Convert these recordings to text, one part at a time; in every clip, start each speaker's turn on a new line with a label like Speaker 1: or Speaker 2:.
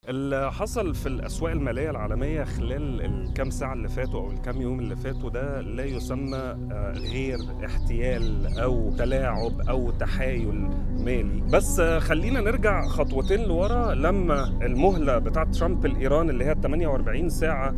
Speaker 1: اللي حصل في الأسواق المالية العالمية خلال الكام ساعة اللي فاتوا أو الكام يوم اللي فاتوا ده لا يسمى غير احتيال أو تلاعب أو تحايل مالي. بس خلينا نرجع خطوتين لورا. لما المهلة بتاعت ترامب الإيران اللي هي 48 ساعة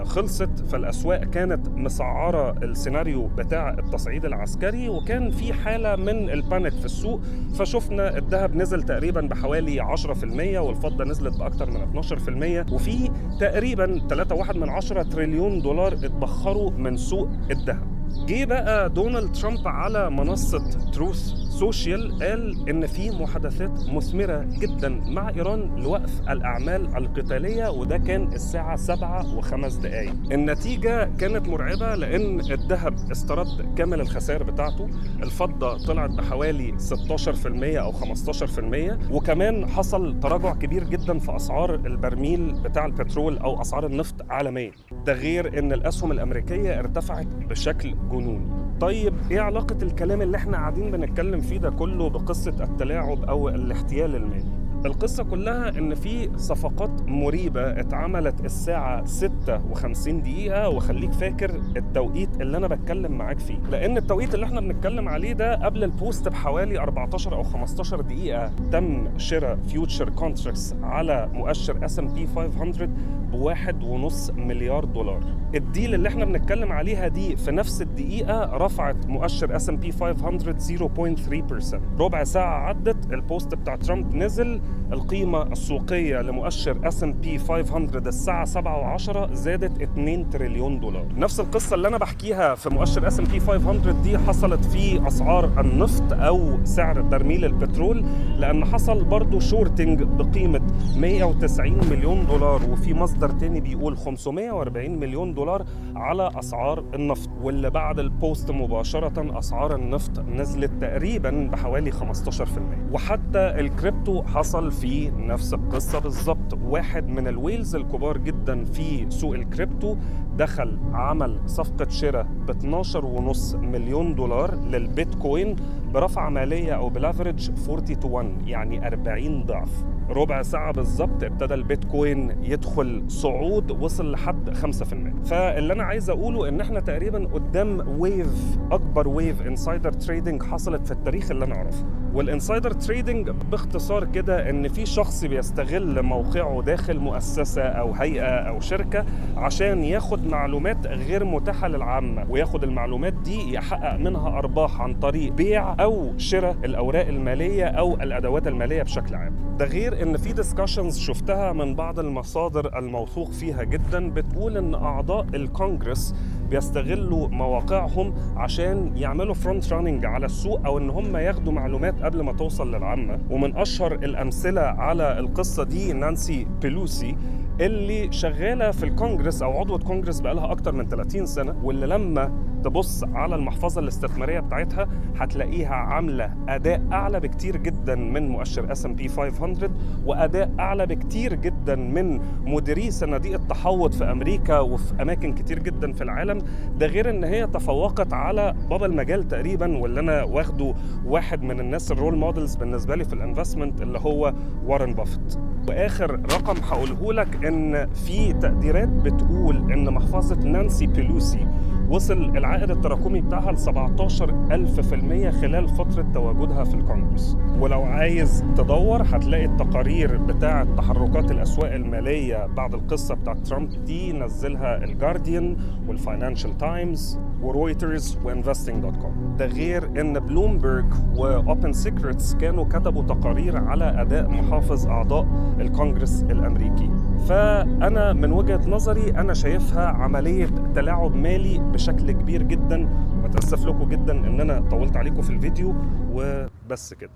Speaker 1: خلصت، فالأسواق كانت مسعرة السيناريو بتاع التصعيد العسكري، وكان في حالة من البانيك في السوق. فشفنا الذهب نزل تقريبا بحوالي 10%، والفضة نزلت بأكتر من 12%، وفي تقريبا 3.1 تريليون دولار اتبخروا من سوق الذهب. جه بقى دونالد ترامب على منصة تروث سوشيال قال إن في محادثات مثمرة جدا مع إيران لوقف الأعمال القتالية، وده كان الساعة 7:05. النتيجة كانت مرعبة لأن الذهب استرد كامل الخسائر بتاعته، الفضة طلعت بحوالي 16% أو 15%، وكمان حصل تراجع كبير جدا في أسعار البرميل بتاع البترول أو أسعار النفط عالميا. ده غير إن الأسهم الأمريكية ارتفعت بشكل جنوني. طيب ايه علاقة الكلام اللي احنا قاعدين بنتكلم فيه ده كله بقصة التلاعب او الاحتيال المالي؟ القصة كلها ان في صفقات مريبة اتعملت الساعة 56 دقيقة، وخليك فاكر التوقيت اللي انا بتكلم معاك فيه، لان التوقيت اللي احنا بنتكلم عليه ده قبل البوست بحوالي 14 او 15 دقيقة تم شراء فيوتشر كونتراكتس على مؤشر S&P 500 ب1.5 مليار دولار. الديل اللي احنا بنتكلم عليها دي في نفس الدقيقة رفعت مؤشر S&P 500 0.3%. ربع ساعة عدت البوست بتاع ترامب نزل، القيمة السوقية لمؤشر S&P 500 الساعة 7:10 زادت 2 تريليون دولار. نفس القصة اللي أنا بحكيها في مؤشر S&P 500 دي حصلت في أسعار النفط أو سعر برميل البترول، لأن حصل برضو شورتنج بقيمة 190 مليون دولار، وفي مصدر تاني بيقول 540 مليون دولار على أسعار النفط. واللي بعد البوست مباشرة أسعار النفط نزلت تقريبا بحوالي 15%. وحتى الكريبتو حصل في نفس القصة بالظبط. واحد من الويلز الكبار جدا في سوق الكريبتو دخل عمل صفقة شراء ب 12.5 مليون دولار للبيتكوين برفعة مالية أو بلافرج 40-1، يعني 40 ضعف. ربع ساعة بالظبط ابتدى البيتكوين يدخل صعود وصل لحد 5%. فاللي أنا عايز أقوله إن احنا تقريبا قدام ويف، أكبر ويف انسايدر تريدنج حصلت في التاريخ اللي أنا أعرفه. والانسايدر تريدنج باختصار كده إن في شخص بيستغل موقعه داخل مؤسسة أو هيئة أو شركة عشان ياخد معلومات غير متاحة للعامة، وياخد المعلومات دي يحقق منها أرباح عن طريق بيع أو شراء الأوراق المالية أو الأدوات المالية بشكل عام. ده غير ان في ديسكشنز شفتها من بعض المصادر الموثوق فيها جدا بتقول ان اعضاء الكونجرس بيستغلوا مواقعهم عشان يعملوا فرونت راننج على السوق، او ان هم ياخدوا معلومات قبل ما توصل للعامة. ومن اشهر الامثلة على القصة دي نانسي بيلوسي، اللي شغالة في الكونجرس أو عضوة كونجرس بقالها أكتر من 30 سنة، واللي لما تبص على المحفظة الاستثمارية بتاعتها هتلاقيها عاملة أداء أعلى بكتير جدا من مؤشر S&P 500، وأداء أعلى بكتير جدا من مديري صناديق التحوط في أمريكا وفي أماكن كتير جدا في العالم. ده غير إن هي تفوقت على بابا المجال تقريبا، واللي أنا واخده واحد من الناس الرول مودلز بالنسبة لي في الانفستمنت، اللي هو وارن بافيت. وآخر رقم هقوله لك إن في تقديرات بتقول إن محفظة نانسي بيلوسي وصل العائد التراكمي بتاعها ل 17,000% خلال فترة تواجدها في الكونجرس. ولو عايز تدور هتلاقي التقارير بتاعة تحركات الأسواق المالية بعد القصة بتاعة ترامب دي نزلها الجارديان والفاينانشال تايمز ورويترز وانفستنج.com. ده غير ان بلومبرج واوبن سيكريتس كانوا كتبوا تقارير على اداء محافظ اعضاء الكونجرس الامريكي. فانا من وجهة نظري انا شايفها عملية تلاعب مالي بشكل كبير جدا، وبتأسف لكم جدا ان انا طولت عليكم في الفيديو، وبس كده.